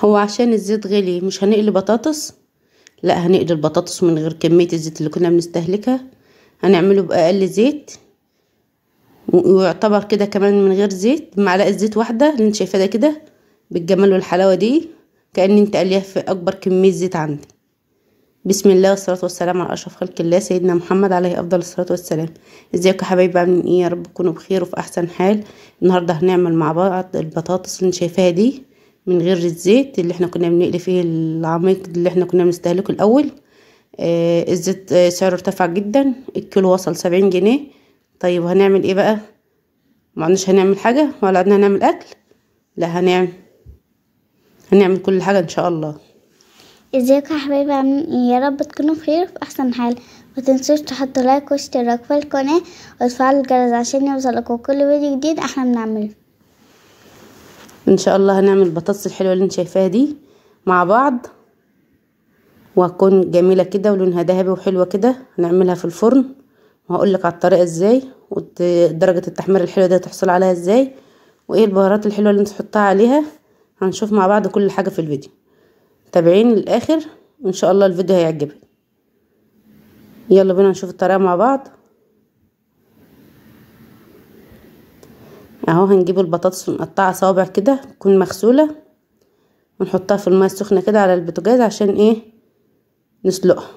هو عشان الزيت غلي مش هنقلي بطاطس، لا هنقلي البطاطس من غير كمية الزيت اللي كنا بنستهلكها، هنعمله بأقل زيت، ويعتبر كده كمان من غير زيت، بمعلقة زيت واحدة اللي انت شايفاه ده كده بالجمال والحلاوة دي، كأن انت قليها في اكبر كمية زيت عندي. بسم الله والصلاة والسلام على اشرف خلق الله سيدنا محمد عليه افضل الصلاة والسلام. ازيكم يا حبايبي، عاملين ايه؟ يا رب تكونوا بخير وفي احسن حال. النهارده هنعمل مع بعض البطاطس اللي انت شايفاها دي من غير الزيت اللي احنا كنا بنقلي فيه العميق اللي احنا كنا بنستهلكه الاول. الزيت سعره ارتفع جدا، الكيلو وصل 70 جنيه. طيب هنعمل ايه بقى؟ معناش هنعمل حاجة ولا عدنا هنعمل اكل؟ لا هنعمل كل حاجة ان شاء الله. ازيكم يا حبايبي، عاملين ايه؟ يا رب تكونوا بخير في احسن حال. متنسوش تحطوا لايك واشتراك في القناة وتفعلوا الجرس عشان يوصلكوا كل فيديو جديد احنا بنعمله ان شاء الله. هنعمل البطاطس الحلوة اللي انت شايفاها دي مع بعض، وهتكون جميلة كده ولونها ذهبي وحلوة كده. هنعملها في الفرن وهقولك على الطريقة ازاي، ودرجة التحمير الحلوة دي تحصل عليها ازاي، وايه البهارات الحلوة اللي انت تحطها عليها. هنشوف مع بعض كل حاجة في الفيديو، تابعين للاخر ان شاء الله الفيديو هيعجبك. يلا بينا نشوف الطريقة مع بعض. اهو هنجيب البطاطس ونقطعها صوابع كده تكون مغسولة، ونحطها في الماء السخنة كده على البوتاجاز عشان ايه؟ نسلقها.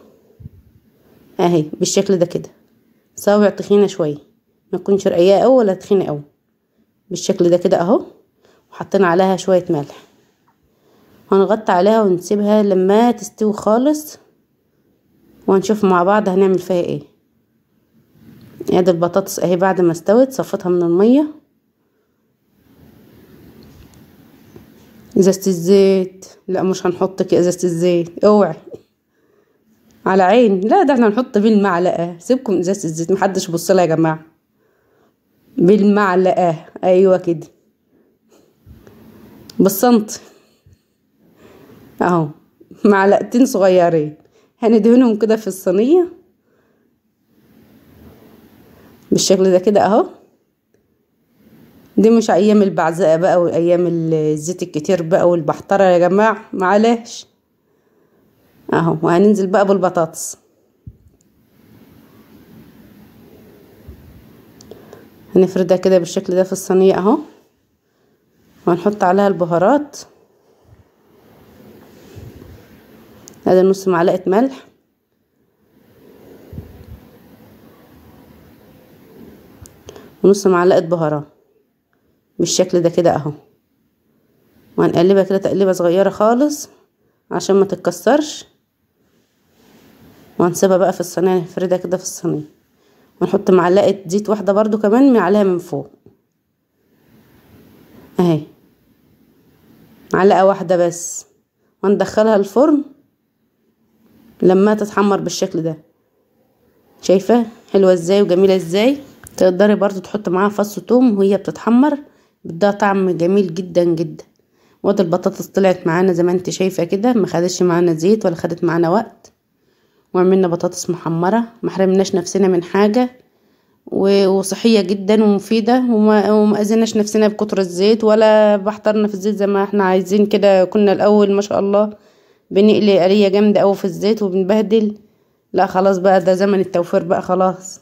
اهي بالشكل ده كده، صوابع تخينة شوية، ما تكونش رقيقة اوي ولا تخينة اوي، بالشكل ده كده اهو. وحطينا عليها شوية ملح، هنغطي عليها ونسيبها لما تستوي خالص، وهنشوف مع بعض هنعمل فيها ايه. ادي البطاطس اهي بعد ما استوت صفتها من المية. ازازة الزيت، لا مش هنحط كده ازازة الزيت، اوعي على عين، لا ده احنا هنحط بالمعلقة. سيبكم ازازة الزيت، محدش يبصلها يا جماعة، بالمعلقة ايوه كده بالسنتي اهو، معلقتين صغيرين. هندهنهم كده في الصينية بالشكل ده كده اهو. دي مش ايام البعزقة بقى وايام الزيت الكتير بقى والبحترة يا جماعة، معلش اهو. وهننزل بقى بالبطاطس، هنفردها كده بالشكل ده في الصينية اهو، وهنحط عليها البهارات. هذا نص معلقة ملح، ونص معلقة بهارات بالشكل ده كده اهو. وهنقلبها كده تقليبة صغيرة خالص عشان ما تتكسرش، وهنسيبها بقى في الصينية، نفردها كده في الصينية، ونحط معلقة زيت واحدة برضو كمان عليها من فوق اهي، معلقة واحدة بس، وندخلها الفرن لما تتحمر بالشكل ده. شايفة حلوة ازاي وجميلة ازاي؟ تقدري برضو تحط معاها فص ثوم وهي بتتحمر، بدها طعم جميل جدا جدا. وادي البطاطس طلعت معانا زي ما انت شايفة كده، ما خدتش معانا زيت ولا خدت معانا وقت، وعملنا بطاطس محمرة، ما حرمناش نفسنا من حاجة، وصحية جدا ومفيدة، وما اذيناش نفسنا بكتر الزيت ولا بحترنا في الزيت زي ما احنا عايزين كده. كنا الاول ما شاء الله بنقلي قلية جامدة اوي في الزيت وبنبهدل، لا خلاص بقى ده زمن التوفير بقى خلاص.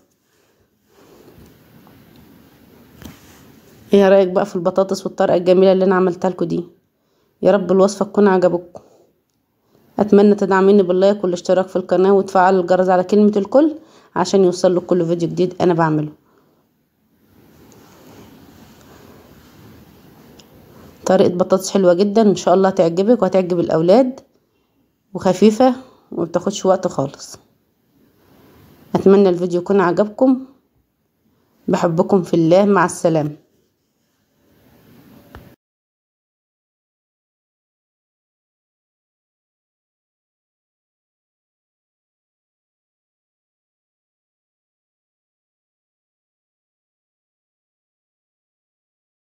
ايه رأيك بقى في البطاطس والطريقة الجميلة اللي انا عملتها لكم دي؟ يا رب الوصفة تكون عجبتكم. اتمنى تدعميني باللايك والاشتراك في القناة وتفعلوا الجرس على كلمة الكل عشان يوصل لك كل فيديو جديد انا بعمله. طريقة بطاطس حلوة جدا ان شاء الله هتعجبك وهتعجب الاولاد، وخفيفة ومبتاخدش وقت خالص. اتمنى الفيديو يكون عجبكم، بحبكم في الله، مع السلامة.